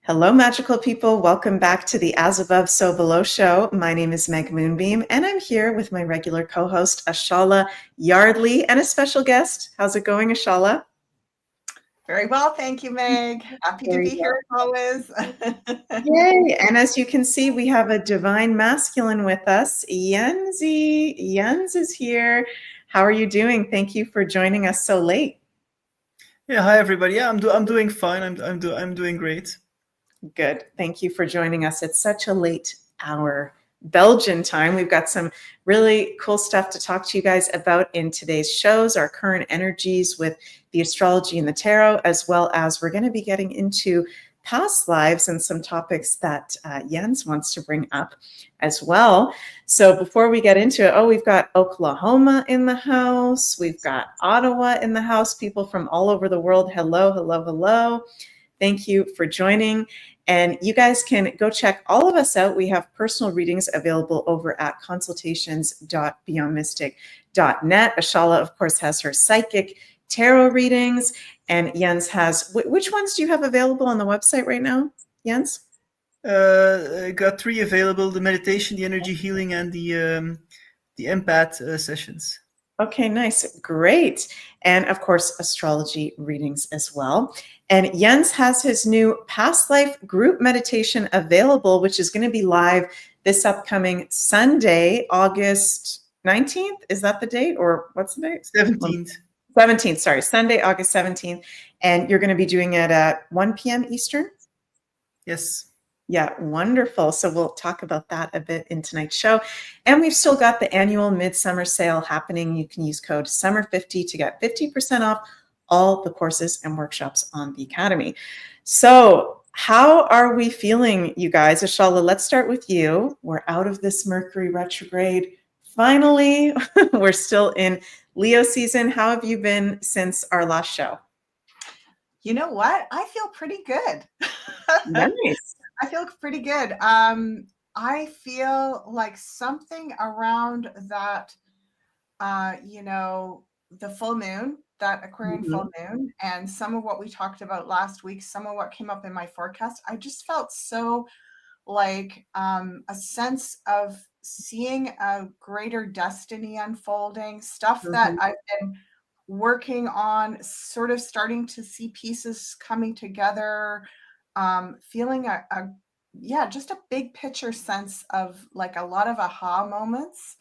Hello, magical people. Welcome back to the As Above, So Below show. My name is Meg Moonbeam, and I'm here with my regular co-host, Ashala Yardley, and a special guest. How's it going, Ashala? Very well, thank you, Meg. Happy to be here as always. Yay! And as you can see, we have a divine masculine with us, Yenzi. Jens is here. How are you doing? Thank you for joining us so late. Yeah, hi everybody. Yeah, I'm doing fine. I'm doing great. Good. Thank you for joining us. It's such a late hour Belgian time. We've got some really cool stuff to talk to you guys about in today's shows, our current energies with the astrology and the tarot, as well as we're going to be getting into past lives and some topics that Jens wants to bring up as well. So before we get into it, we've got Oklahoma in the house. We've got Ottawa in the house, people from all over the world. Hello, hello, hello. Thank you for joining. And you guys can go check all of us out. We have personal readings available over at consultations.beyondmystic.net. Ashala, of course, has her psychic tarot readings. And Jens has, which ones do you have available on the website right now, Jens? I got 3 available: the meditation, the energy healing, and the empath sessions. Okay, nice. Great. And of course, astrology readings as well. And Jens has his new past life group meditation available, which is going to be live this upcoming Sunday, August 19th. Is that the date, or what's the date? 17th. 17th, sorry, Sunday, August 17th. And you're going to be doing it at 1 p.m. Eastern? Yes. Yeah, wonderful. So we'll talk about that a bit in tonight's show. And we've still got the annual midsummer sale happening. You can use code SUMMER50 to get 50% off all the courses and workshops on the Academy. So how are we feeling, you guys? Ashala, let's start with you. We're out of this Mercury retrograde. Finally, we're still in Leo season. How have you been since our last show? You know what? I feel pretty good. Nice. I feel pretty good. I feel like something around that, the full moon, that Aquarian full moon, and some of what we talked about last week, some of what came up in my forecast, I just felt so like a sense of seeing a greater destiny unfolding, stuff that I've been working on, sort of starting to see pieces coming together, feeling just a big picture sense of like a lot of aha moments.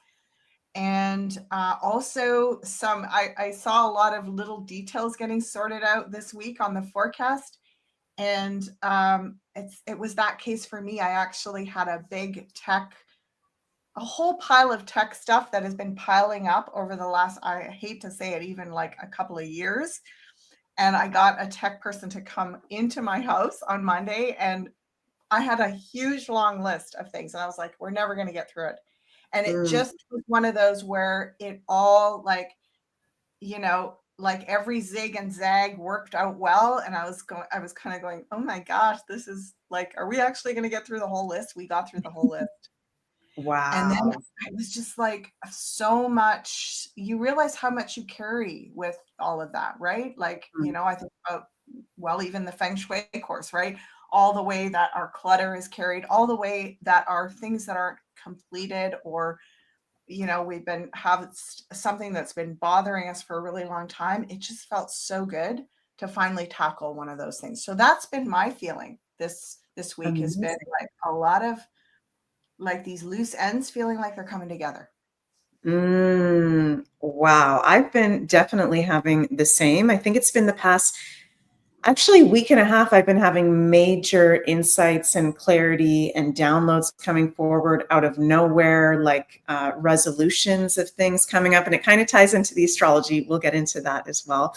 And also I saw a lot of little details getting sorted out this week on the forecast. And it was that case for me. I actually had a whole pile of tech stuff that has been piling up over the last, I hate to say it, even like a couple of years. And I got a tech person to come into my house on Monday, and I had a huge long list of things. And I was like, we're never going to get through it. And it just was one of those where it all like every zig and zag worked out well. And I was kind of going, oh my gosh, this is like, are we actually going to get through the whole list? We got through the whole list. Wow. And then it was just like so much, you realize how much you carry with all of that, right? Like, I think about, even the Feng Shui course, right? All the way that our clutter is carried, all the way that our things that aren't completed, or, we've been having something that's been bothering us for a really long time. It just felt so good to finally tackle one of those things. So that's been my feeling this week. Has been like a lot of like these loose ends feeling like they're coming together. Wow. I've been definitely having the same. I think it's been the past week and a half. I've been having major insights and clarity and downloads coming forward out of nowhere, like resolutions of things coming up. And it kind of ties into the astrology. We'll get into that as well.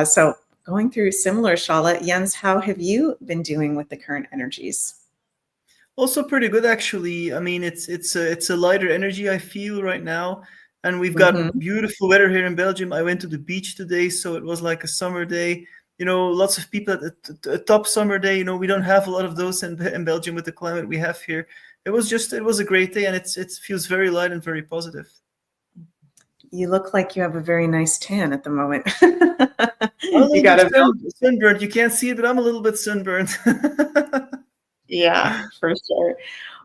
So going through similar, Shala. Jens, how have you been doing with the current energies? Also pretty good, actually. I mean, it's a lighter energy I feel right now, and we've got beautiful weather here in Belgium. I went to the beach today, so it was like a summer day. Lots of people at a top summer day. We don't have a lot of those in Belgium with the climate we have here. It was a great day, and it feels very light and very positive. You look like you have a very nice tan at the moment. You got a sunburned. You can't see it, but I'm a little bit sunburned. Yeah, for sure.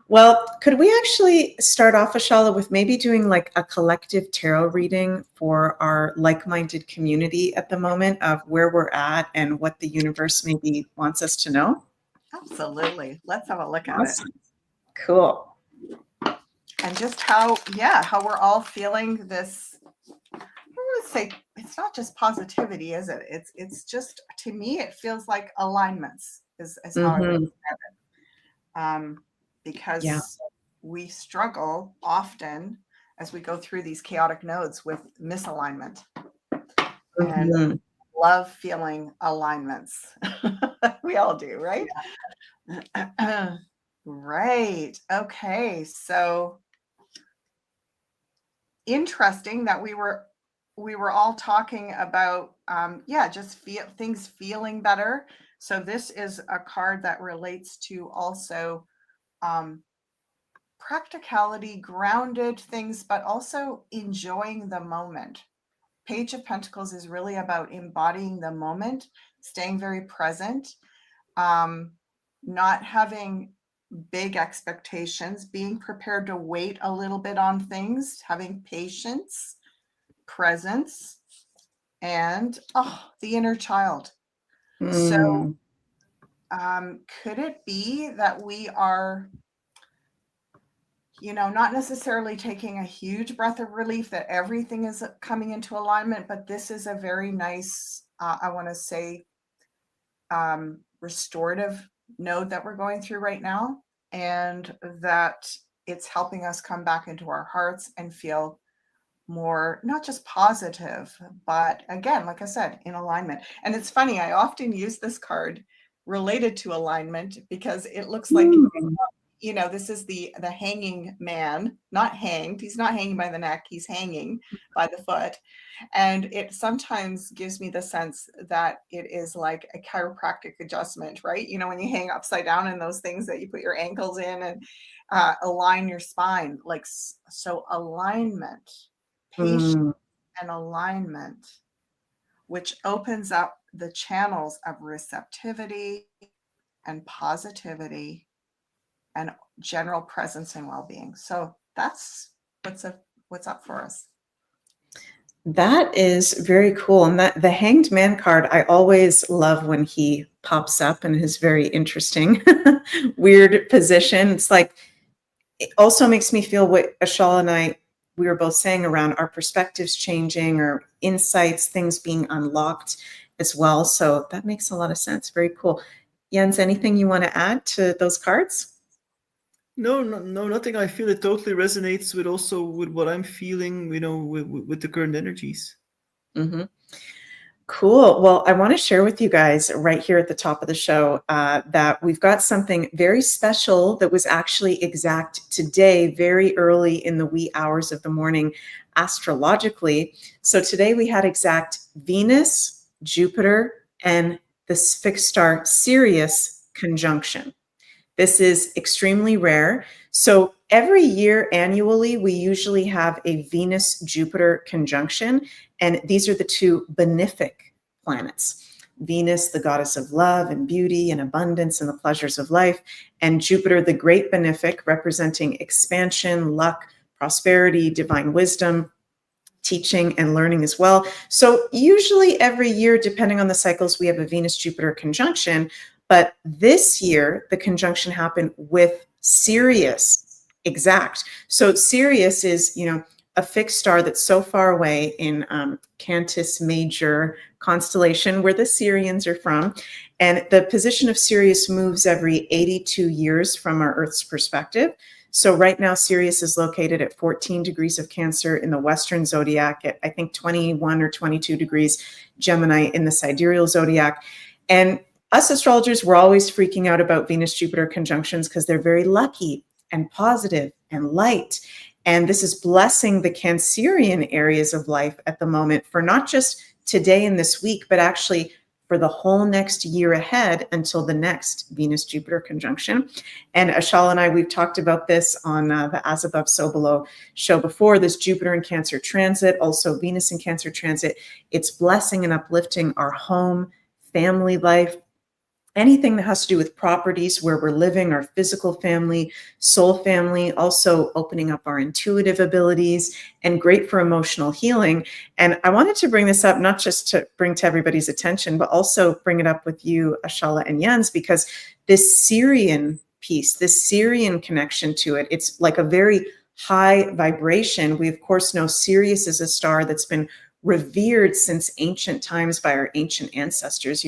Well, could we actually start off, Ashala, with maybe doing like a collective tarot reading for our like-minded community at the moment of where we're at and what the universe maybe wants us to know? Absolutely. Let's have a look at it. Awesome. Cool. And just how we're all feeling this. I want to say it's not just positivity, is it? It's just, to me, it feels like alignments is how I would Mhm. describe it. Because Yeah. we struggle often as we go through these chaotic nodes with misalignment, and Mhm. love feeling alignments. We all do, right? Right. Okay. So interesting that we were all talking about just things feeling better. So this is a card that relates to also practicality, grounded things, but also enjoying the moment. Page of Pentacles is really about embodying the moment, staying very present, not having big expectations, being prepared to wait a little bit on things, having patience, presence, and the inner child. So Mm. could it be that we are, not necessarily taking a huge breath of relief that everything is coming into alignment, but this is a very nice, I want to say, restorative node that we're going through right now, and that it's helping us come back into our hearts and feel more, not just positive, but again, like I said, in alignment. And it's funny, I often use this card related to alignment because it looks like, Mm. this is the hanging man, not hanged. He's not hanging by the neck. He's hanging by the foot. And it sometimes gives me the sense that it is like a chiropractic adjustment, right? When you hang upside down in those things that you put your ankles in and align your spine, like, so alignment, patience, Mm. and alignment, which opens up the channels of receptivity and positivity and general presence and well-being. So that's what's up for us. That is very cool. And that the Hanged Man card, I always love when he pops up in his very interesting, weird position. It's like, it also makes me feel what Ashal and I, we were both saying around our perspectives changing or insights, things being unlocked as well. So that makes a lot of sense. Very cool. Jens, anything you want to add to those cards? No, nothing. I feel it totally resonates with also with what I'm feeling, with the current energies. Mm-hmm. Cool. Well, I want to share with you guys right here at the top of the show that we've got something very special that was actually exact today, very early in the wee hours of the morning, astrologically. So today we had exact Venus, Jupiter, and this fixed star Sirius conjunction. This is extremely rare. So every year annually, we usually have a Venus-Jupiter conjunction, and these are the two benefic planets. Venus, the goddess of love and beauty and abundance and the pleasures of life, and Jupiter, the great benefic, representing expansion, luck, prosperity, divine wisdom, teaching and learning as well. So usually every year, depending on the cycles, we have a Venus-Jupiter conjunction. But this year, the conjunction happened with Sirius exact. So Sirius is, a fixed star that's so far away in Cantus Major constellation, where the Sirians are from. And the position of Sirius moves every 82 years from our Earth's perspective. So right now, Sirius is located at 14 degrees of Cancer in the Western zodiac, at I think 21 or 22 degrees Gemini in the sidereal zodiac. And us astrologers, we're always freaking out about Venus-Jupiter conjunctions because they're very lucky and positive and light. And this is blessing the Cancerian areas of life at the moment for not just today and this week, but actually for the whole next year ahead until the next Venus-Jupiter conjunction. And Ashal and I, we've talked about this on the As Above, So Below show before. This Jupiter in Cancer transit, also Venus in Cancer transit, it's blessing and uplifting our home, family life, anything that has to do with properties where we're living, our physical family, soul family, also opening up our intuitive abilities, and great for emotional healing. And I wanted to bring this up, not just to bring to everybody's attention, but also bring it up with you, Ashala and Jens, because this Syrian piece, this Syrian connection to it, it's like a very high vibration. We, of course, know Sirius is a star that's been revered since ancient times by our ancient ancestors,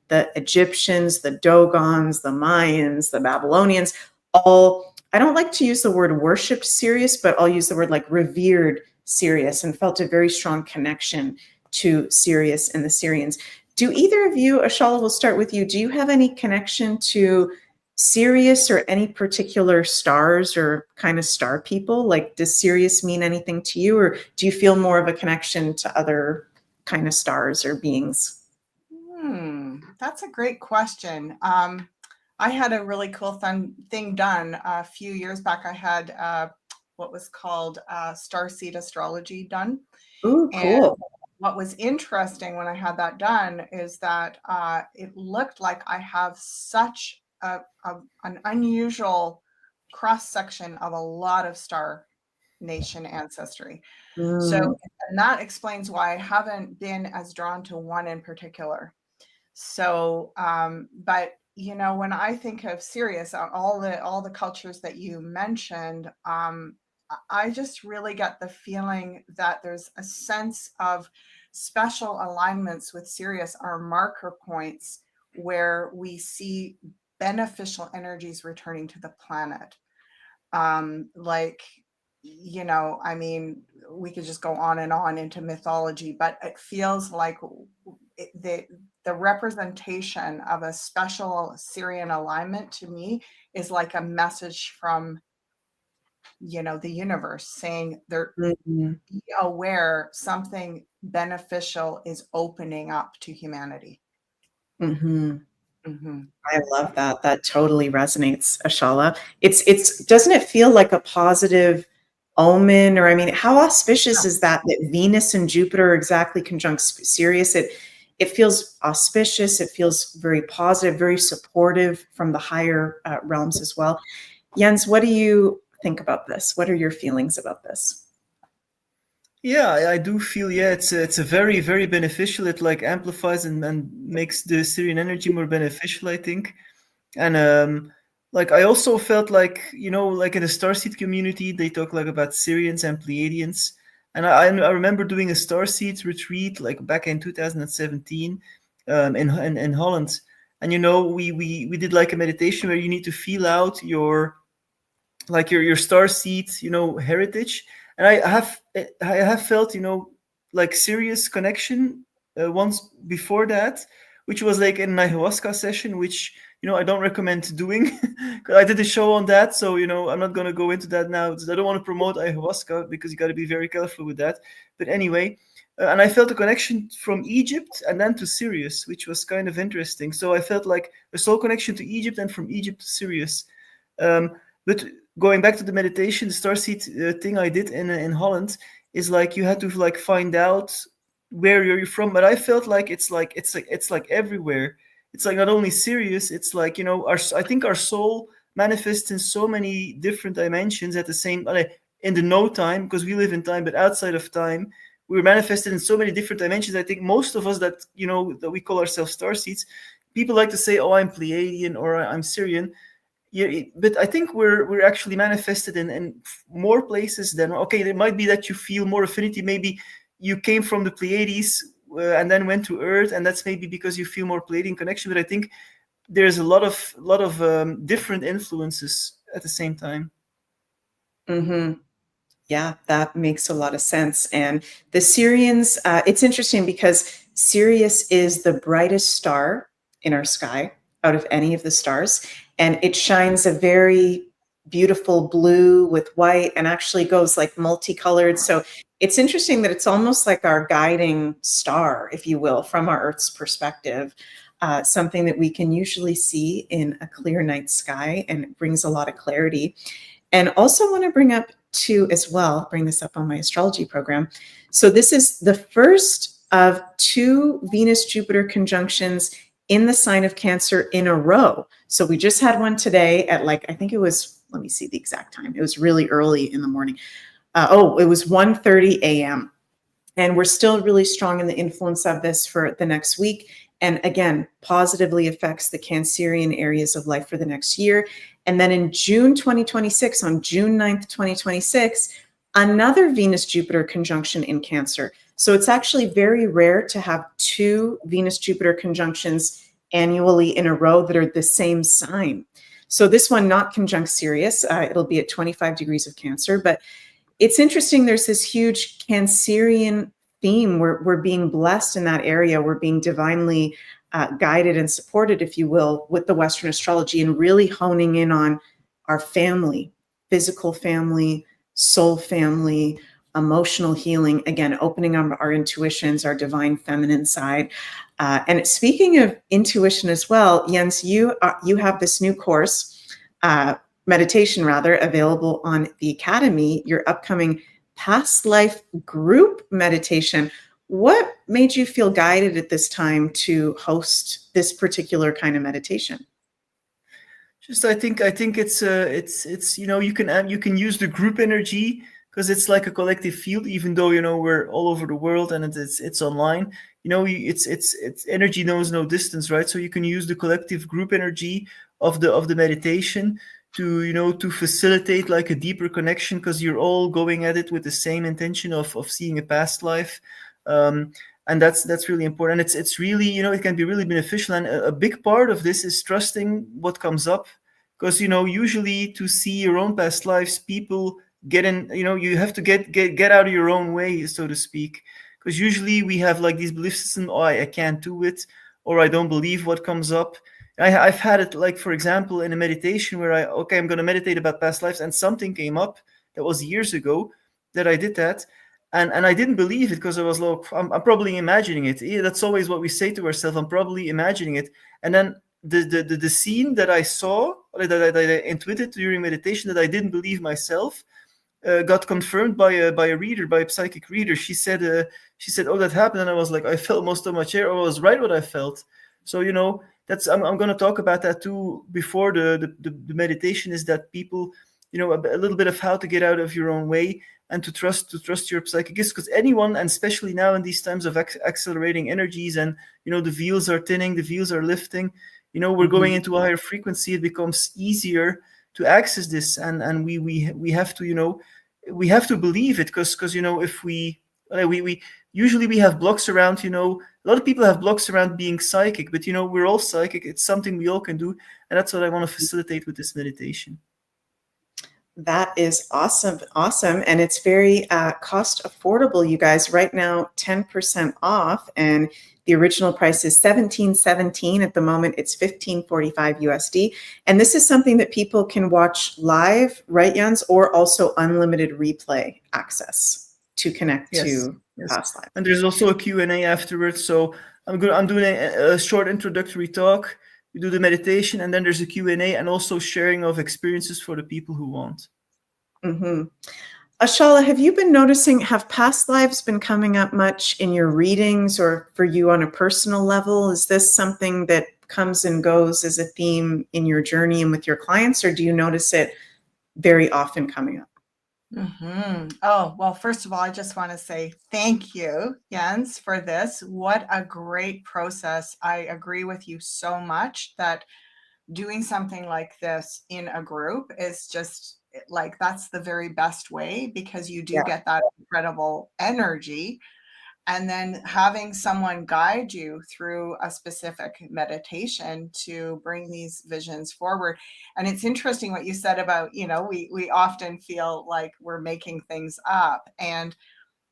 the Egyptians, the Dogons, the Mayans, the Babylonians, all, I don't like to use the word worshipped Sirius, but I'll use the word like revered Sirius, and felt a very strong connection to Sirius and the Syrians. Do either of you, Ashala, we'll start with you. Do you have any connection to Sirius or any particular stars or kind of star people? Like, does Sirius mean anything to you, or do you feel more of a connection to other kind of stars or beings? That's a great question. I had a really cool thing done a few years back. I had what was called starseed astrology done. Ooh, cool. And what was interesting when I had that done is that it looked like I have such an unusual cross section of a lot of star nation ancestry. So, and that explains why I haven't been as drawn to one in particular. So, but when I think of Sirius, all the cultures that you mentioned, I just really get the feeling that there's a sense of special alignments with Sirius are marker points where we see beneficial energies returning to the planet. Like, I mean, we could just go on and on into mythology, but it feels like the representation of a special Syrian alignment to me is like a message from, the universe saying be aware something beneficial is opening up to humanity. I love that. That totally resonates, Ashala. It's doesn't it feel like a positive omen? Or I mean, how auspicious is that Venus and Jupiter are exactly conjunct Sirius? It feels auspicious. It feels very positive, very supportive from the higher realms as well. Jens, what do you think about this? What are your feelings about this? Yeah, I do feel, it's a very, very beneficial. It like amplifies and makes the Syrian energy more beneficial, I think. And like I also felt like, like in the starseed community, they talk like about Syrians and Pleiadians. And I remember doing a starseed retreat like back in 2017 in Holland. And we did like a meditation where you need to feel out your starseed, heritage. And I have felt, like serious connection once before that, which was like an ayahuasca session, which I don't recommend doing. I did a show on that, so I'm not going to go into that now. I don't want to promote ayahuasca because you got to be very careful with that. But anyway, and I felt a connection from Egypt and then to Sirius, which was kind of interesting. So I felt like a soul connection to Egypt and from Egypt to Sirius. But going back to the meditation, the starseed thing I did in Holland is like you had to like find out where you're from. But I felt like it's like everywhere. It's like not only Sirius. It's like I think our soul manifests in so many different dimensions at the same in the no time, because we live in time, but outside of time we're manifested in so many different dimensions. I think most of us that that we call ourselves starseeds, people like to say, "Oh, I'm Pleiadian" or "I'm Syrian." Yeah, but I think we're actually manifested in more places than it might be that you feel more affinity. Maybe you came from the Pleiades and then went to Earth, and that's maybe because you feel more Pleiadian connection. But I think there's a lot of different influences at the same time. Yeah, that makes a lot of sense. And the Syrians, it's interesting because Sirius is the brightest star in our sky out of any of the stars. And it shines a very beautiful blue with white and actually goes like multicolored. So it's interesting that it's almost like our guiding star, if you will, from our Earth's perspective. Something that we can usually see in a clear night sky, and it brings a lot of clarity. And also want to bring this up on my astrology program. So this is the first of 2 Venus-Jupiter conjunctions in the sign of Cancer in a row. So we just had one today at like, I think it was, let me see the exact time. It was really early in the morning. It was 1:30 a.m. And we're still really strong in the influence of this for the next week. And again, positively affects the Cancerian areas of life for the next year. And then in June 2026, on June 9th, 2026, another Venus-Jupiter conjunction in Cancer. So it's actually very rare to have two Venus-Jupiter conjunctions annually in a row that are the same sign. So this one not conjunct Sirius, it'll be at 25 degrees of Cancer, but it's interesting. There's this huge Cancerian theme. We're being blessed in that area. We're being divinely guided and supported, if you will, with the Western astrology, and really honing in on our family, physical family, soul family, emotional healing. Again, opening up our intuitions, our divine feminine side. And speaking of intuition as well, Jens, you have this new course, meditation rather, available on the Academy, your upcoming past life group meditation. What made you feel guided at this time to host this particular kind of meditation? Just I think it's you can use the group energy because it's like a collective field, even though we're all over the world and it's online. It's energy knows no distance, right? So you can use the collective group energy of the meditation to facilitate like a deeper connection, because you're all going at it with the same intention of seeing a past life. And that's really important. It's really, it can be really beneficial. And a big part of this is trusting what comes up, because usually to see your own past lives, people get in, you have to get out of your own way, so to speak, because usually we have like these belief systems. Oh, I can't do it, or I don't believe what comes up. I've had it, like, for example, in a meditation where I'm going to meditate about past lives, and something came up that was years ago that I did that. And I didn't believe it, because I was like, I'm probably imagining it. Yeah, that's always what we say to ourselves. I'm probably imagining it. And then the scene that I saw, that I intuited during meditation, that I didn't believe myself, got confirmed by a reader, by a psychic reader. She said, "Oh, that happened," and I was like, I felt most of my chair. I was right what I felt. So I'm going to talk about that too before the meditation. Is that people, a little bit of how to get out of your own way and to trust your psychic gifts, because anyone, and especially now in these times of accelerating energies, and the veils are thinning, the veils are lifting. We're going into a higher frequency. It becomes easier to access this, and we have to we have to believe it, because if we usually we have blocks around, a lot of people have blocks around being psychic, but we're all psychic. It's something we all can do, and that's what I want to facilitate with this meditation. That is awesome. And it's very cost affordable, you guys. Right now, 10% off, and the original price is $17.17. At the moment, it's $15.45 USD. And this is something that people can watch live, right, Jens, or also unlimited replay access to connect to past lives. And there's also a Q&A afterwards. So I'm doing a short introductory talk. We do the meditation, and then there's a Q&A, and also sharing of experiences for the people who want. Mm-hmm. Ashala, have you been noticing, have past lives been coming up much in your readings, or for you on a personal level? Is this something that comes and goes as a theme in your journey and with your clients, or do you notice it very often coming up? Mm-hmm. Oh, well, first of all, I just want to say thank you, Jens, for this. What a great process. I agree with you so much that doing something like this in a group is just like, that's the very best way, because you do get that incredible energy. And then having someone guide you through a specific meditation to bring these visions forward. And it's interesting what you said about, we often feel like we're making things up. And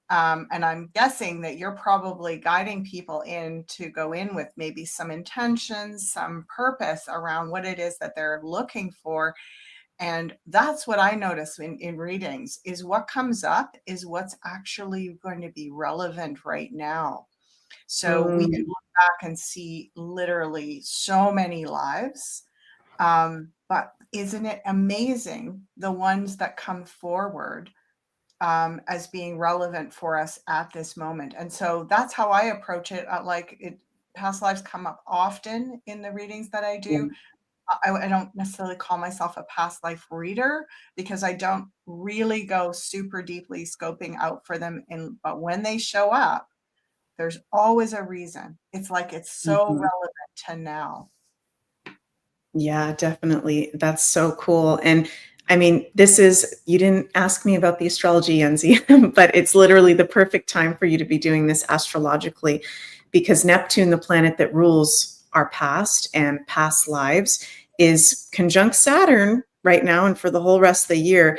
I'm guessing that you're probably guiding people to go in with maybe some intentions, some purpose around what it is that they're looking for. And that's what I notice in readings, is what comes up is what's actually going to be relevant right now. So we can look back and see literally so many lives. But isn't it amazing, the ones that come forward as being relevant for us at this moment? And so that's how I approach it. past lives come up often in the readings that I do. I don't necessarily call myself a past life reader because I don't really go super deeply scoping out for them. But when they show up, there's always a reason. It's like it's so relevant to now. Yeah, definitely. That's so cool. And I mean, this is, you didn't ask me about the astrology, Yenzi, but it's literally the perfect time for you to be doing this astrologically because Neptune, the planet that rules our past and past lives, is conjunct Saturn right now and for the whole rest of the year.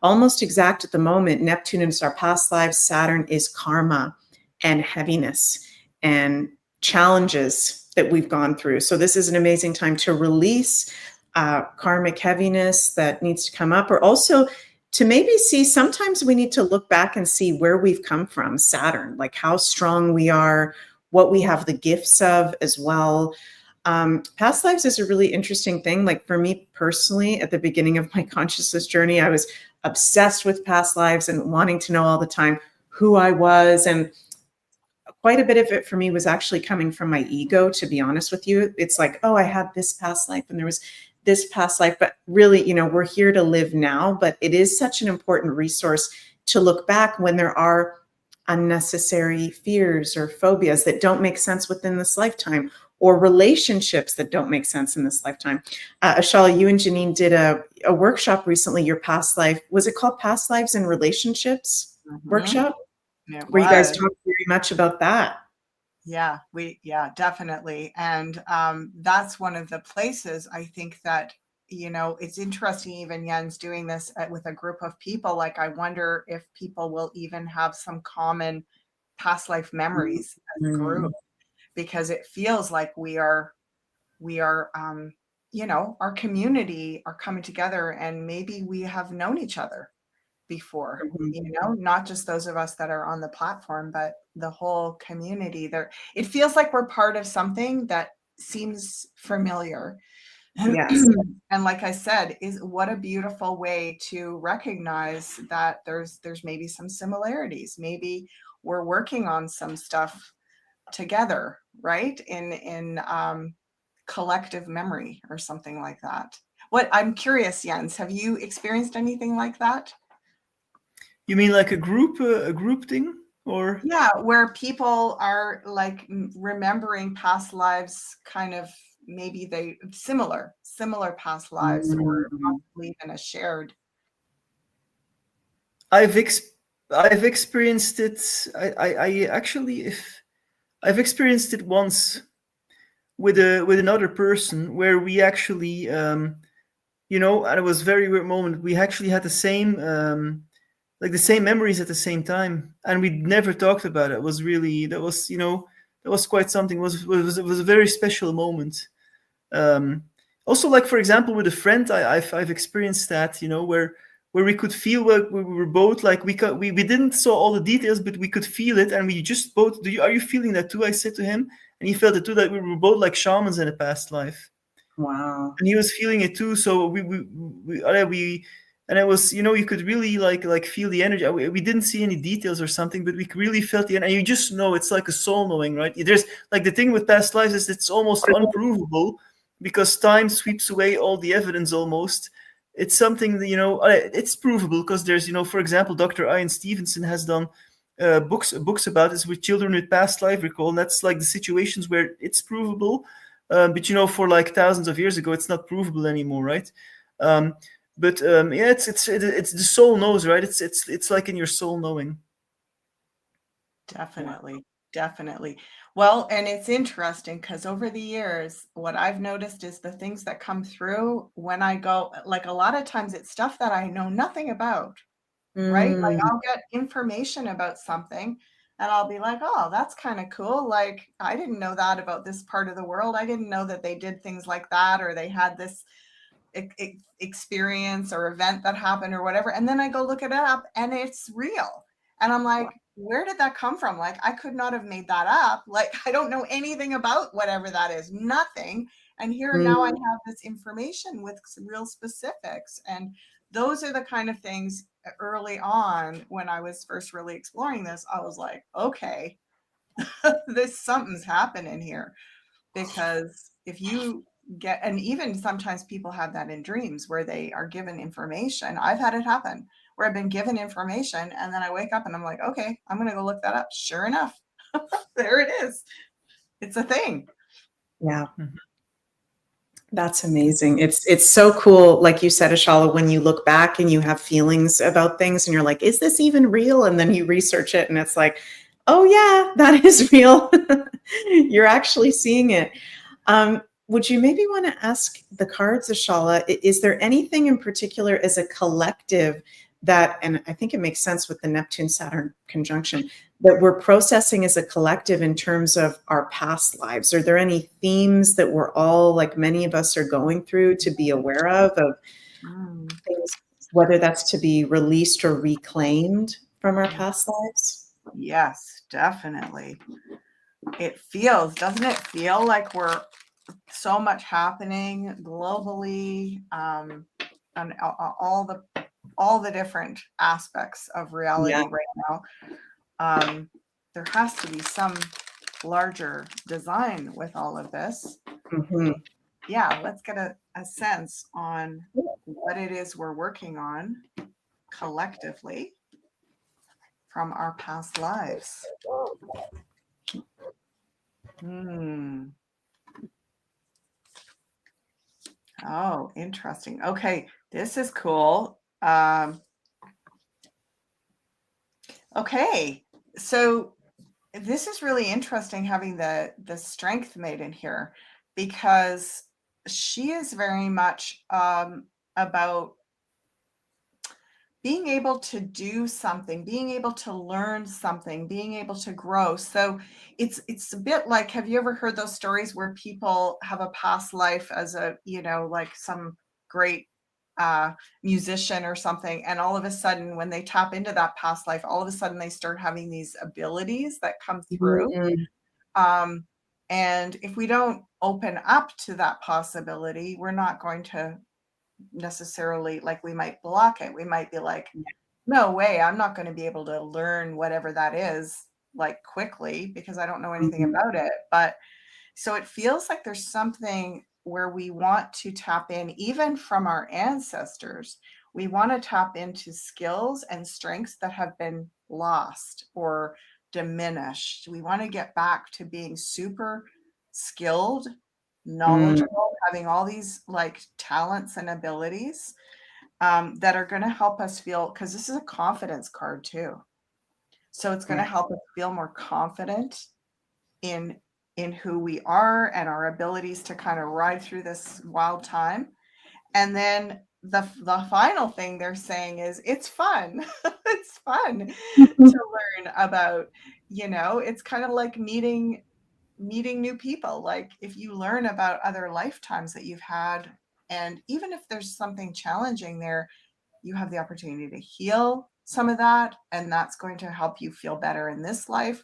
Almost exact at the moment, Neptune is our past lives, Saturn is karma and heaviness and challenges that we've gone through. So this is an amazing time to release karmic heaviness that needs to come up, or also to maybe see, sometimes we need to look back and see where we've come from, Saturn, like how strong we are, what we have the gifts of as well. Past lives is a really interesting thing. Like for me personally, at the beginning of my consciousness journey, I was obsessed with past lives and wanting to know all the time who I was. And quite a bit of it for me was actually coming from my ego, to be honest with you. It's like, oh, I had this past life and there was this past life, but really, you know, we're here to live now. But it is such an important resource to look back when there are unnecessary fears or phobias that don't make sense within this lifetime, or relationships that don't make sense in this lifetime. Ashala, you and Janine did a workshop recently, your past life. Was it called Past Lives and Relationships workshop? Where you guys talked very much about that. Yeah, definitely. And that's one of the places I think that, you know, it's interesting, even Jens doing this with a group of people. Like, I wonder if people will even have some common past life memories as a group, because it feels like we are, you know, our community are coming together, and maybe we have known each other before, you know, not just those of us that are on the platform, but the whole community there. It feels like we're part of something that seems familiar. Yes. And like I said, is what a beautiful way to recognize that there's maybe some similarities. Maybe we're working on some stuff together, right? In collective memory or something like that. What, I'm curious, Jens, have you experienced anything like that? You mean like a group thing, or? Yeah, where people are like remembering past lives, kind of, maybe they similar past lives, or possibly even a shared. I've experienced it. I actually, if I've experienced it once with another person, where we actually, you know, and it was a very weird moment. We actually had the same like the same memories at the same time, and we never talked about it. It was really, that was, you know, that was quite something. It was a very special moment. Also, like for example, with a friend, I've experienced that, you know, where we could feel, like we were both like, we didn't saw all the details, but we could feel it, and we just both, are you feeling that too? I said to him, and he felt it too, that we were both like shamans in a past life. Wow. And he was feeling it too. So we and it was, you know, you could really like feel the energy. We didn't see any details or something, but we really felt the energy. And you just know, it's like a soul knowing, right? There's like, the thing with past lives is it's almost unprovable, because time sweeps away all the evidence almost. It's something that, you know, it's provable because there's, you know, for example, Dr. Ian Stevenson has done books about this with children with past life recall. And that's like the situations where it's provable. But, you know, for like thousands of years ago, it's not provable anymore, right? Yeah, it's the soul knows, right? It's like in your soul knowing. Definitely. Well, and it's interesting because over the years, what I've noticed is the things that come through when I go, like a lot of times it's stuff that I know nothing about, right? Like I'll get information about something and I'll be like, oh, that's kind of cool. Like, I didn't know that about this part of the world. I didn't know that they did things like that, or they had this experience or event that happened or whatever. And then I go look it up and it's real. And I'm like, where did that come from? Like, I could not have made that up. Like, I don't know anything about whatever that is, nothing. And here now I have this information with some real specifics. And those are the kind of things early on when I was first really exploring this. I was like, okay, something's happening here. Because if you get, and even sometimes people have that in dreams where they are given information. I've had it happen where I've been given information and then I wake up and I'm like, okay, I'm going to go look that up. Sure enough, there it is. It's a thing. Yeah. That's amazing. It's so cool. Like you said, Ashala, when you look back and you have feelings about things and you're like, is this even real? And then you research it and it's like, oh yeah, that is real. You're actually seeing it. Would you maybe want to ask the cards, Ashala, is there anything in particular as a collective that, and I think it makes sense with the Neptune-Saturn conjunction, that we're processing as a collective in terms of our past lives? Are there any themes that we're all, like many of us are going through, to be aware of things, whether that's to be released or reclaimed from our past lives? Yes, definitely. It feels, doesn't it feel like we're so much happening globally, and all the different aspects of reality right now. There has to be some larger design with all of this. Mm-hmm. Yeah, let's get a sense on what it is we're working on collectively from our past lives. Oh, interesting. Okay, this is cool. Okay, so this is really interesting having the strength maiden here, because she is very much about being able to do something, being able to learn something, being able to grow. So it's a bit like, have you ever heard those stories where people have a past life as a, like some great musician or something, and all of a sudden when they tap into that past life, all of a sudden they start having these abilities that come through. And if we don't open up to that possibility, we're not going to necessarily, like, we might block it. We might be like, no way, I'm not going to be able to learn whatever that is like quickly because I don't know anything about it. But so it feels like there's something where we want to tap in, even from our ancestors. We want to tap into skills and strengths that have been lost or diminished. We want to get back to being super skilled, knowledgeable, having all these like talents and abilities that are going to help us feel, because this is a confidence card too. So it's going to help us feel more confident in who we are and our abilities to kind of ride through this wild time. And then the final thing they're saying is it's fun. It's fun to learn about, it's kind of like meeting new people. Like if you learn about other lifetimes that you've had, and even if there's something challenging there, you have the opportunity to heal some of that, and that's going to help you feel better in this life.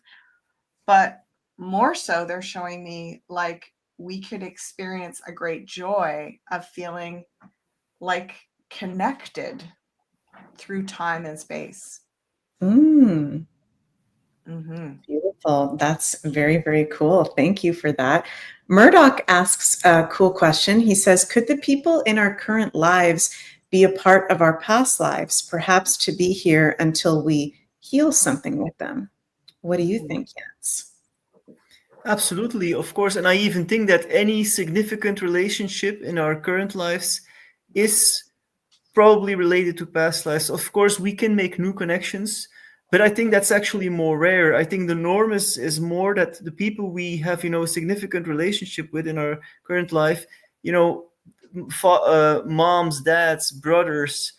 But more so, they're showing me like we could experience a great joy of feeling like connected through time and space. Beautiful. That's very, very cool. Thank you for that. Murdoch asks a cool question. He says, could the people in our current lives be a part of our past lives, perhaps to be here until we heal something with them? What do you think, Jens? Absolutely, of course. And I even think that any significant relationship in our current lives is probably related to past lives. Of course, we can make new connections, but I think that's actually more rare. I think the norm is more that the people we have, a significant relationship with in our current life, moms, dads, brothers,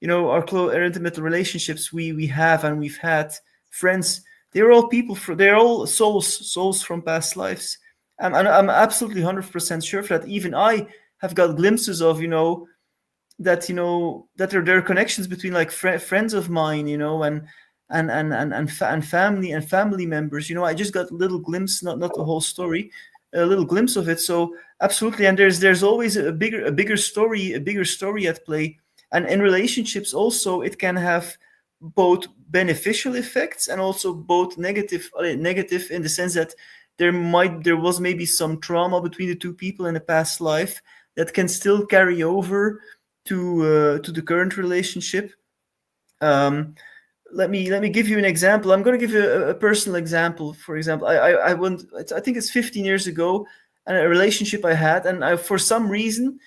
our close, intimate relationships we have and we've had, friends. They're all people. They're all souls from past lives. And I'm absolutely 100% sure of that. Even I have got glimpses of, that there are connections between like friends of mine, and family members. I just got a little glimpse, not the whole story, a little glimpse of it. So absolutely, and there's always a bigger story at play. And in relationships also, it can have both beneficial effects and also both negative in the sense that there was maybe some trauma between the two people in a past life that can still carry over to the current relationship. Let me give you an example. I'm going to give you a personal example. For example, I think it's 15 years ago, and a relationship I had, and for some reason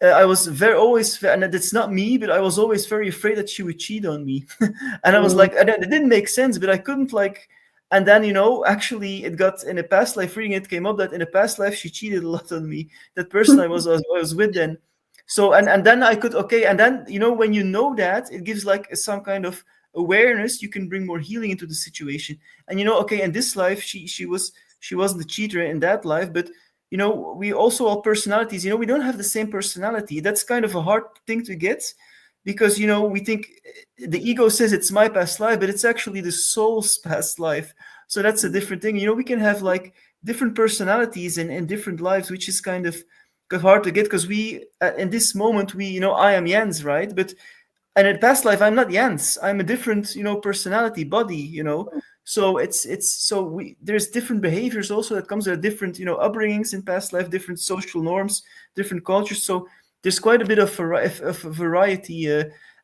I was always, and it's not me, but I was always very afraid that she would cheat on me. And I was like, and it didn't make sense, but I couldn't like. And then, actually, it got in a past life reading. It came up that in a past life she cheated a lot on me. That person I was with then. So and then I could and then when you know that, it gives like some kind of awareness. You can bring more healing into the situation. And in this life she wasn't the cheater in that life, but we also all personalities. We don't have the same personality. That's kind of a hard thing to get, because we think the ego says it's my past life, but it's actually the soul's past life. So that's a different thing. We can have like different personalities in different lives, which is kind of hard to get, because we in this moment I am Jens, right? But and in past life I'm not Jens. I'm a different personality body. So there's different behaviors also that comes with different upbringings in past life, different social norms, different cultures. So there's quite a bit of variety,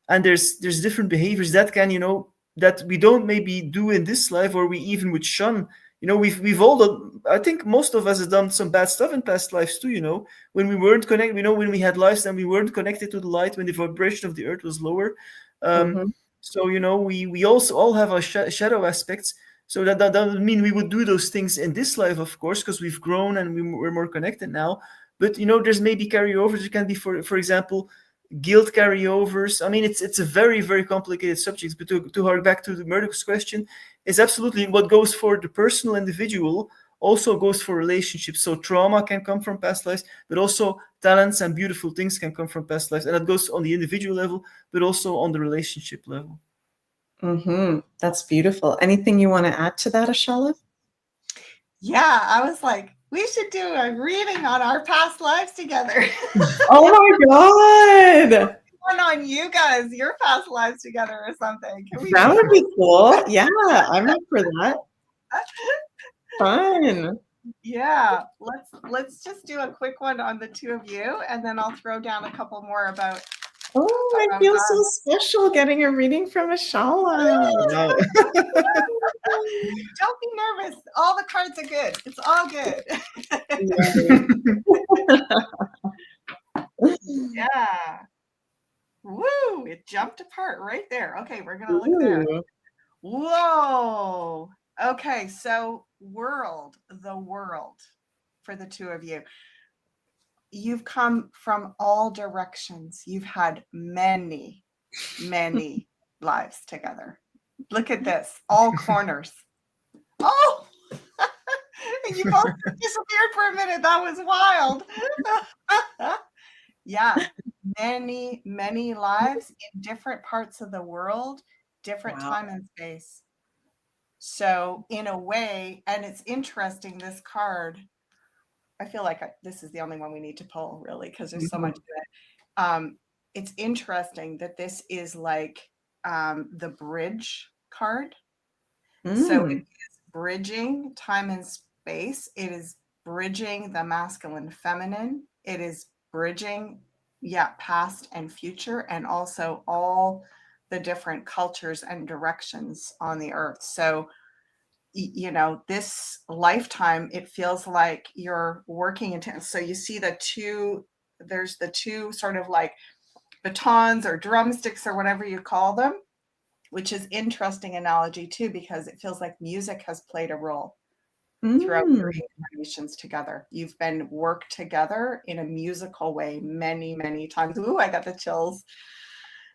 and there's different behaviors that can that we don't maybe do in this life, or we even would shun. We've all done. I think most of us have done some bad stuff in past lives too. When we weren't connected, when we had lives and we weren't connected to the light, when the vibration of the earth was lower. So we also all have our shadow aspects. So that doesn't mean we would do those things in this life, of course, because we've grown and we're more connected now. But there's maybe carryovers. It can be, for example, guilt carryovers. I mean, it's a very, very complicated subject. But to hark back to the Murdoch's question, is absolutely what goes for the personal individual also goes for relationships. So trauma can come from past lives, but also talents and beautiful things can come from past lives. And that goes on the individual level, but also on the relationship level. That's beautiful. Anything you want to add to that, Ashala? Yeah, I was like, we should do a reading on our past lives together. Oh my God. One on you guys, your past lives together or something. That would be cool. Yeah, I'm up for that. Fun. Yeah, let's just do a quick one on the two of you, and then I'll throw down a couple more about. Oh, I feel so special getting a reading from Ashala. Don't be nervous. All the cards are good. It's all good. Yeah. Woo! It jumped apart right there. Okay, we're gonna look there. Whoa. Okay, so the world for the two of you. You've come from all directions. You've had many, many lives together. Look at this, all corners. Oh, and you both disappeared for a minute. That was wild. Yeah, many, many lives in different parts of the world, different time and space. So in a way, and it's interesting, this card, I feel like this is the only one we need to pull, really, because there's so much to it. It's interesting that this is like the bridge card. So it is bridging time and space. It is bridging the masculine, feminine. It is bridging, past and future, and also all the different cultures and directions on the earth. So this lifetime, it feels like you're working intense. So you see there's the two sort of like batons or drumsticks or whatever you call them, which is interesting analogy too, because it feels like music has played a role throughout your incarnations together. You've been worked together in a musical way many, many times. Ooh, I got the chills.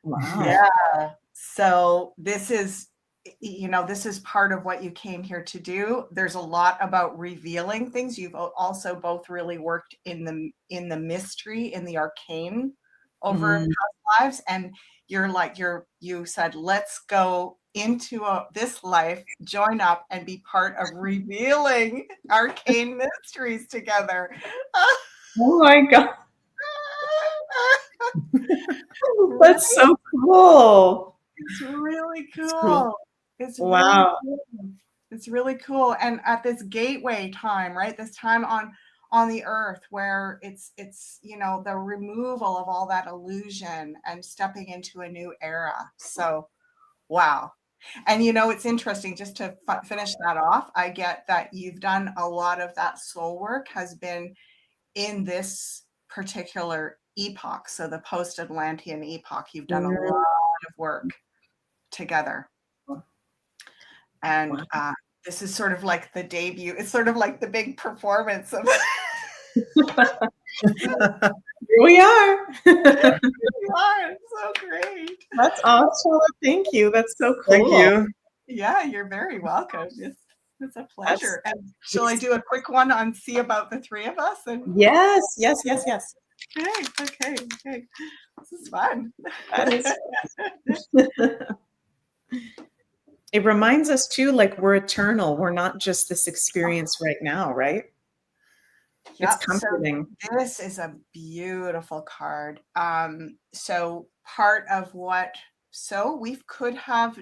Wow. Yeah. So this is part of what you came here to do. There's a lot about revealing things. You've also both really worked in the mystery, in the arcane over past lives. And you said, let's go into this life, join up and be part of revealing arcane mysteries together. Oh my God. That's so cool. It's really It's cool. cool. It's really Wow. cool. It's really cool. And at this gateway time, right? This time on the earth where it's the removal of all that illusion and stepping into a new era. So wow. And it's interesting, just to finish that off, I get that you've done a lot of that soul work has been in this particular epoch. So the post-Atlantean epoch, you've done a lot of work together. And this is sort of like the debut. It's sort of like the big performance of Here we are. it's so great. That's awesome. Thank you. That's so cool. Thank you. Yeah, you're very welcome. It's a pleasure. And shall I do a quick one on See About the Three of Us? And Yes. Okay. This is fun. That is. It reminds us too, like we're eternal. We're not just this experience right now, right? Yep. It's comforting. So this is a beautiful card. So part of we could have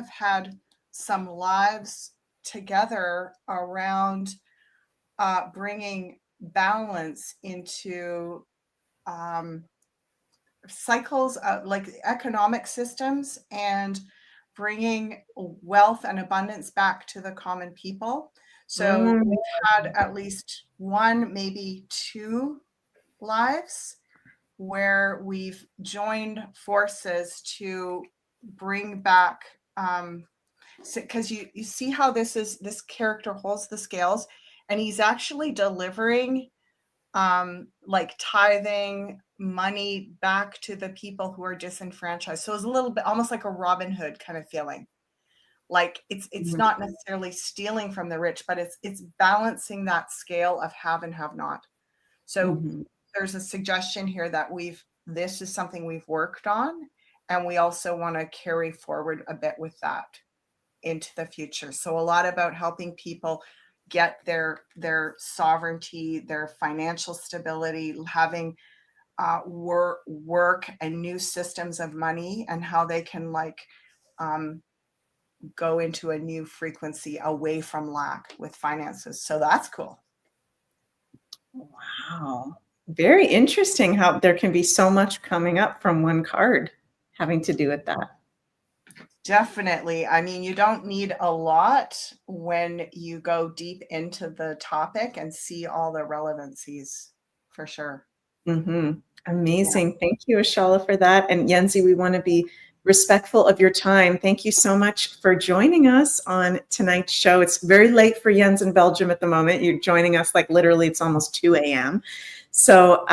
had some lives together around bringing balance into cycles like economic systems and bringing wealth and abundance back to the common people. So we've had at least one, maybe two lives where we've joined forces to bring back, because you see how this character holds the scales, and he's actually delivering like tithing money back to the people who are disenfranchised. So it's a little bit almost like a Robin Hood kind of feeling. Like it's not necessarily stealing from the rich, but it's balancing that scale of have and have not. So there's a suggestion here that this is something we've worked on, and we also want to carry forward a bit with that into the future. So a lot about helping people get their sovereignty, their financial stability, having work and new systems of money, and how they can go into a new frequency away from lack with finances. So that's cool. Wow. Very interesting how there can be so much coming up from one card having to do with that. Definitely. I mean, you don't need a lot when you go deep into the topic and see all the relevancies, for sure. Amazing. Yeah. Thank you, Ashala, for that. And Yenzi, we want to be respectful of your time. Thank you so much for joining us on tonight's show. It's very late for Jens in Belgium at the moment. You're joining us like literally it's almost 2 a.m. So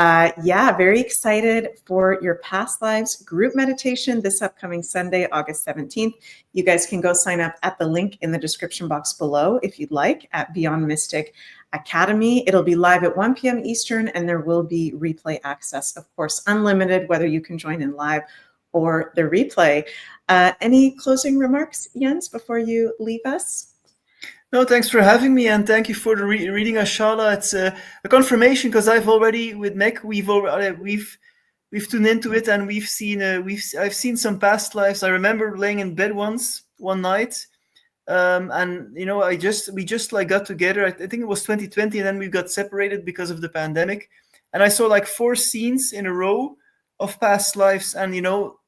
yeah, very excited for your past lives group meditation this upcoming Sunday, August 17th. You guys can go sign up at the link in the description box below if you'd like at Beyond Mystic Academy. It'll be live at 1 p.m. Eastern, and there will be replay access, of course, unlimited, whether you can join in live or the replay. Any closing remarks, Jens, before you leave us? No, thanks for having me, and thank you for the reading, Ashala. It's a confirmation, because I've already with MEG we've tuned into it, and I've seen some past lives. I remember laying in bed one night, and we just like got together. I think it was 2020, and then we got separated because of the pandemic. And I saw like 4 scenes in a row of past lives, and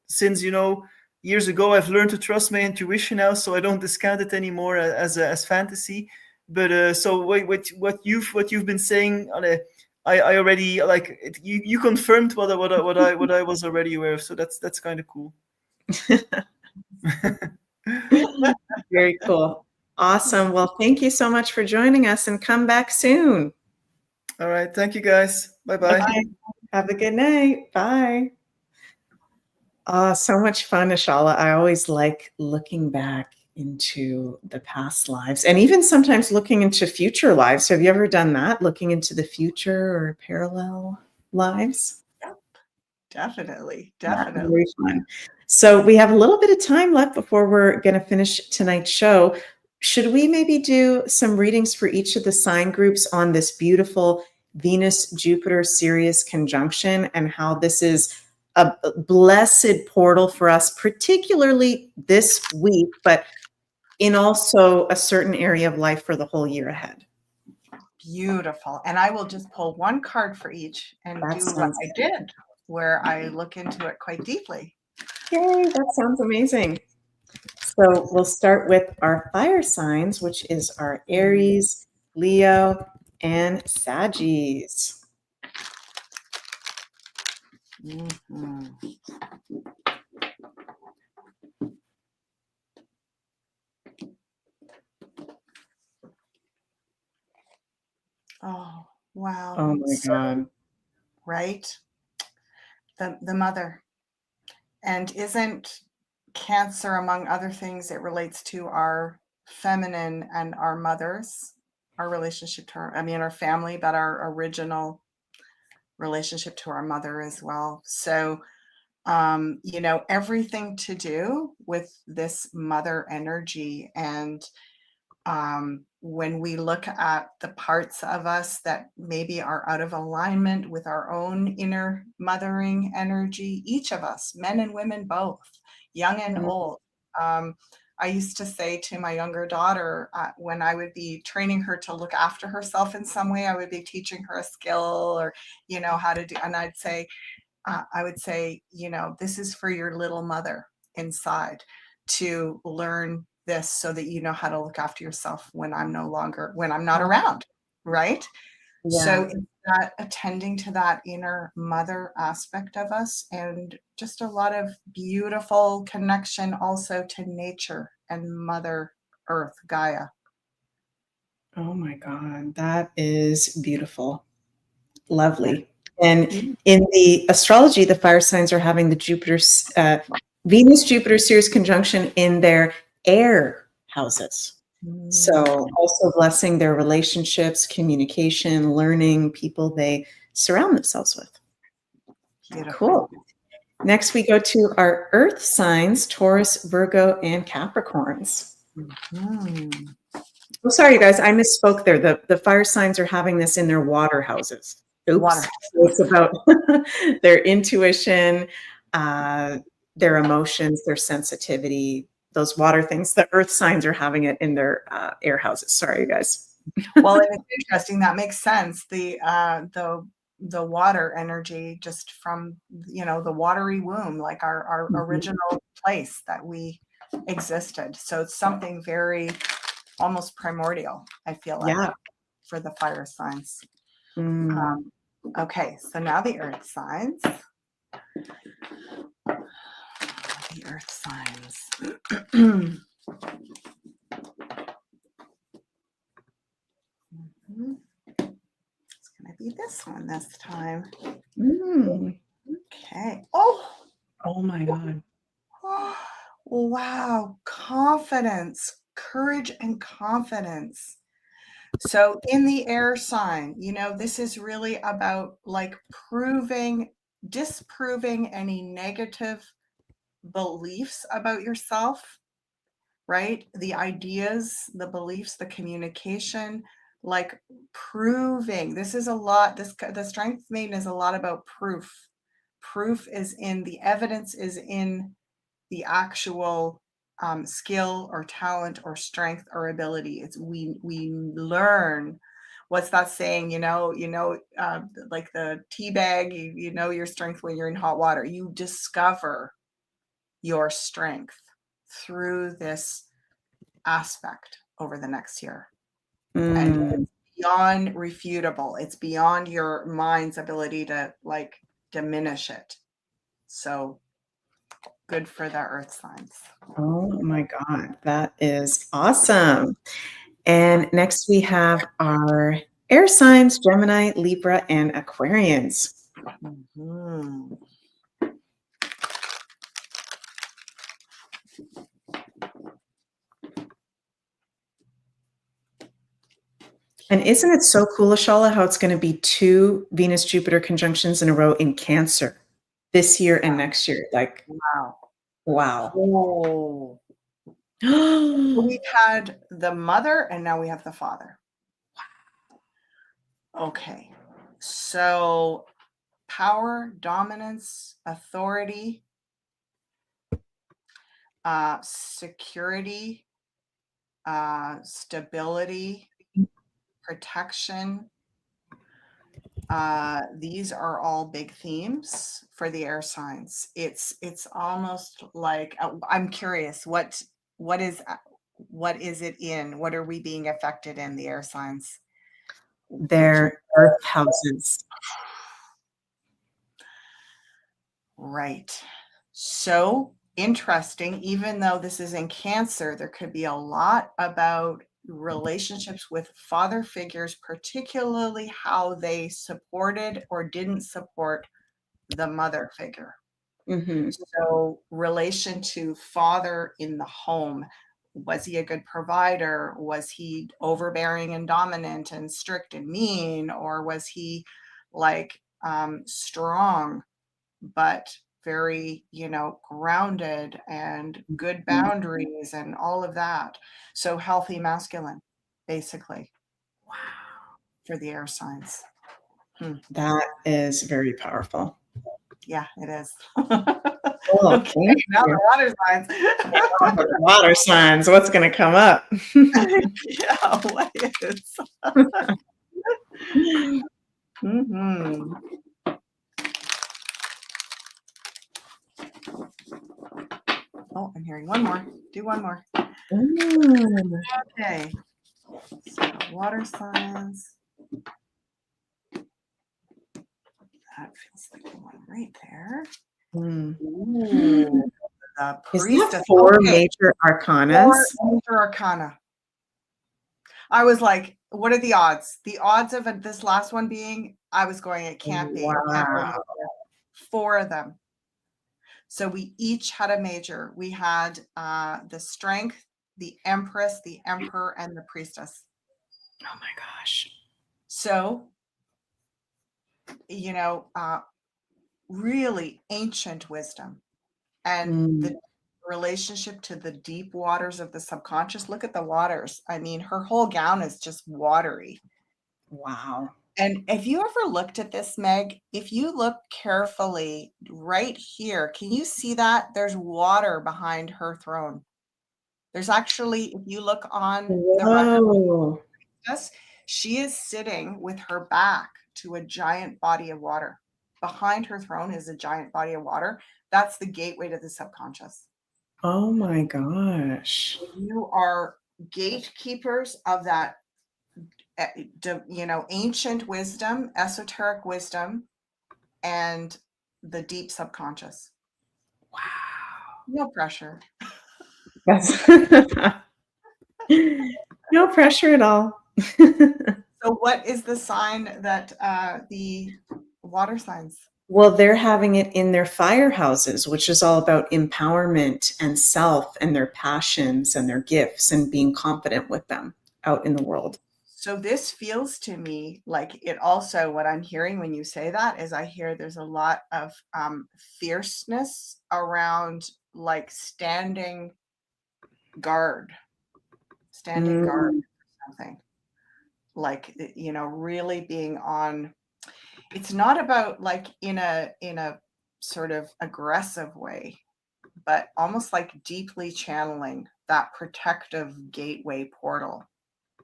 since years ago, I've learned to trust my intuition now, so I don't discount it anymore as fantasy. But so what you've been saying, I already like it, you confirmed what I was already aware of. So that's kind of cool. Very cool. Awesome. Well, thank you so much for joining us, and come back soon. All right. Thank you, guys. Bye-bye. Bye. Have a good night. Bye. So much fun, Ashala. I always like looking back into the past lives, and even sometimes looking into future lives. So have you ever done that? Looking into the future or parallel lives? Yep. Definitely. Yeah, very fun. So we have a little bit of time left before we're going to finish tonight's show. Should we maybe do some readings for each of the sign groups on this beautiful Venus-Jupiter-Sirius conjunction, and how this is a blessed portal for us, particularly this week, but in also a certain area of life for the whole year ahead. Beautiful. And I will just pull one card for each and That do what sounds I did, where I look into it quite deeply. Yay, that sounds amazing. So we'll start with our fire signs, which is our Aries, Leo, and Sagittarius. Mhm. Oh, wow. Oh my God. Right? The mother. And isn't Cancer, among other things, it relates to our feminine and our mothers, our relationship to our family, but our original relationship to our mother as well. So, everything to do with this mother energy. And when we look at the parts of us that maybe are out of alignment with our own inner mothering energy, each of us, men and women both, young and old. I used to say to my younger daughter, when I would be training her to look after herself in some way, I would be teaching her a skill or, how to do, and I would say, this is for your little mother inside to learn this so that you know how to look after yourself when I'm not around, right? So Yeah. it's that attending to that inner mother aspect of us, and just a lot of beautiful connection also to nature and Mother Earth, Gaia. Oh my God. That is beautiful. Lovely. And in the astrology, the fire signs are having the Venus-Jupiter-Sirius conjunction in their air houses. So also blessing their relationships, communication, learning, people they surround themselves with. Beautiful. Cool. Next, we go to our earth signs, Taurus, Virgo, and Capricorns. Mhm. Oh, sorry, you guys, I misspoke there. The fire signs are having this in their water houses. Oops. Water. So it's about their intuition, their emotions, their sensitivity, those water things. The earth signs are having it in their air houses. Sorry, you guys. Well, and it's interesting. That makes sense. The water energy, just from the watery womb, like our original place that we existed. So it's something very almost primordial, I feel like, Yeah. for the fire signs. Mm. Okay, so now the earth signs. The earth signs. It's gonna be this one this time. Mm. Okay. Oh my God. Oh, wow. Confidence, courage, and confidence. So in the air sign, this is really about like disproving any negative beliefs about yourself, right? The ideas, the beliefs, the communication, like proving. This is a lot. The Strength Maiden is a lot about proof. Proof is in the evidence, is in the actual skill or talent or strength or ability. It's we learn. What's that saying? Like the tea bag. You know your strength when you're in hot water. You discover your strength through this aspect over the next year, and it's beyond refutable. It's beyond your mind's ability to like diminish it. So good for the earth signs. Oh my God, that is awesome. And next we have our air signs, Gemini, Libra, and Aquarians. Mhm. And isn't it so cool, Ashala, how it's going to be 2 Venus-Jupiter conjunctions in a row in Cancer this year and next year? Like, Wow. wow. Oh. So we've had the mother and now we have the father. Okay. So power, dominance, authority, security, stability, protection. These are all big themes for the air signs. It's almost like I'm curious, what is it in? What are we being affected in the air signs? Their earth houses. Right. So interesting. Even though this is in Cancer, there could be a lot about relationships with father figures, particularly how they supported or didn't support the mother figure. Mm-hmm. So relation to father in the home. Was he a good provider? Was he overbearing and dominant and strict and mean? Or was he like strong, but very, grounded and good boundaries and all of that? So healthy masculine, basically. Wow. For the air signs. That is very powerful. Yeah, it is. Oh, okay, now the water signs. Water signs. What's going to come up? Yeah, what is? Mm-hmm. Oh, I'm hearing one more. Do one more. Okay. So water signs. That feels like the one right there. Ooh, the priestess. Is that four major arcanas? Four major arcana. I was like, what are the odds? The odds of this last one being, I was going, it can't be. Wow. It can't be. 4 of them. So we each had a major. We had the strength, the empress, the emperor, and the priestess. Oh my gosh. So, really ancient wisdom and the relationship to the deep waters of the subconscious. Look at the waters. I mean, her whole gown is just watery. Wow. And if you ever looked at this, Meg, if you look carefully right here, can you see that? There's water behind her throne. There's actually, if you look on the record, she is sitting with her back to a giant body of water. Behind her throne is a giant body of water. That's the gateway to the subconscious. Oh my gosh. You are gatekeepers of that, ancient wisdom, esoteric wisdom, and the deep subconscious. Wow. No pressure. That's no pressure at all. So what is the sign that the water signs? Well, they're having it in their fire houses, which is all about empowerment and self and their passions and their gifts and being confident with them out in the world. So this feels to me like it also, what I'm hearing when you say that is I hear there's a lot of fierceness around like standing guard or something. Like, really being on. It's not about like in a sort of aggressive way, but almost like deeply channeling that protective gateway portal.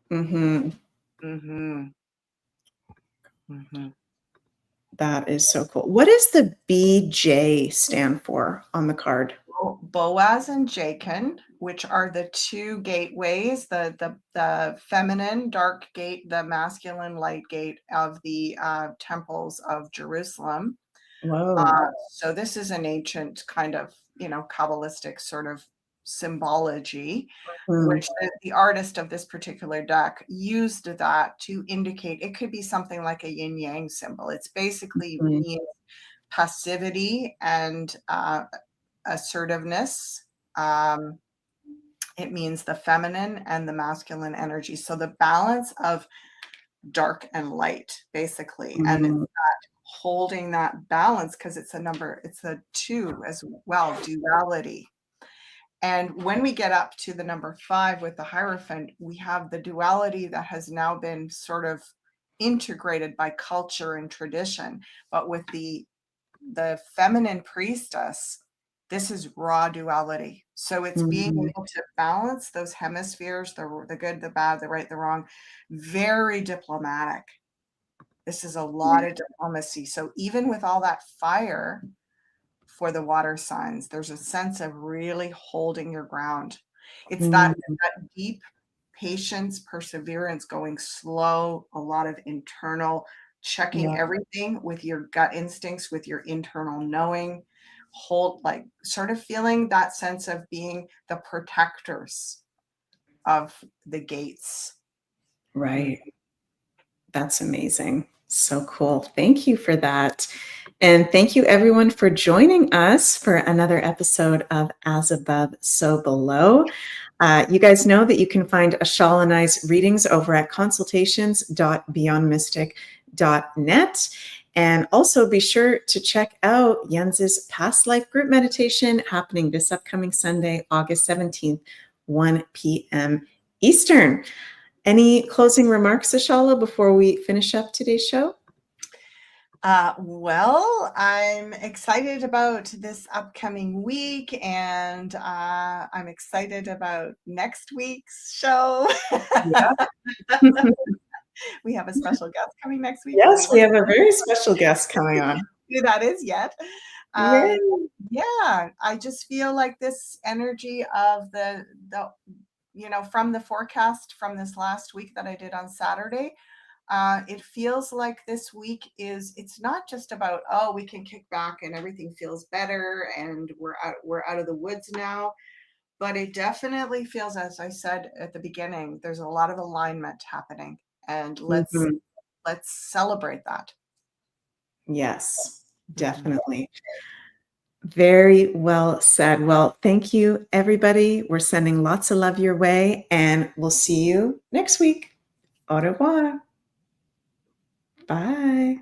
That is so cool. What does the BJ stand for on the card? Boaz and Jachin, which are the 2 gateways, the feminine dark gate, the masculine light gate of the temples of Jerusalem. Whoa. So this is an ancient kind of, Kabbalistic sort of symbology, which the artist of this particular deck used that to indicate it could be something like a yin yang symbol. It's basically means passivity and assertiveness. It means the feminine and the masculine energy. So the balance of dark and light, basically. And it's that holding that balance, because it's a 2 as well, duality. And when we get up to the number 5 with the Hierophant, we have the duality that has now been sort of integrated by culture and tradition. But with the feminine priestess, this is raw duality. So it's being able to balance those hemispheres, the good, the bad, the right, the wrong, very diplomatic. This is a lot of diplomacy. So even with all that fire for the water signs, there's a sense of really holding your ground. It's that deep patience, perseverance, going slow, a lot of internal checking everything with your gut instincts, with your internal knowing, like sort of feeling that sense of being the protectors of the gates. Right. That's amazing. So cool. Thank you for that. And thank you everyone for joining us for another episode of As Above, So Below. You guys know that you can find Ashala and I's readings over at consultations.beyondmystic.net. And also be sure to check out Jens's past life group meditation happening this upcoming Sunday, August 17th, 1 p.m. Eastern. Any closing remarks, Ashala, before we finish up today's show? Well, I'm excited about this upcoming week, and I'm excited about next week's show. Yeah. We have a special guest coming next week. Yes, we have a very special guest coming on. Who that is yet. Yeah, I just feel like this energy of the from the forecast from this last week that I did on Saturday, it feels like this week it's not just about, oh, we can kick back and everything feels better and we're out of the woods now, but it definitely feels, as I said at the beginning, there's a lot of alignment happening, and let's celebrate that. Yes, definitely. Very well said. Well, thank you, everybody. We're sending lots of love your way, and we'll see you next week. Au revoir. Bye.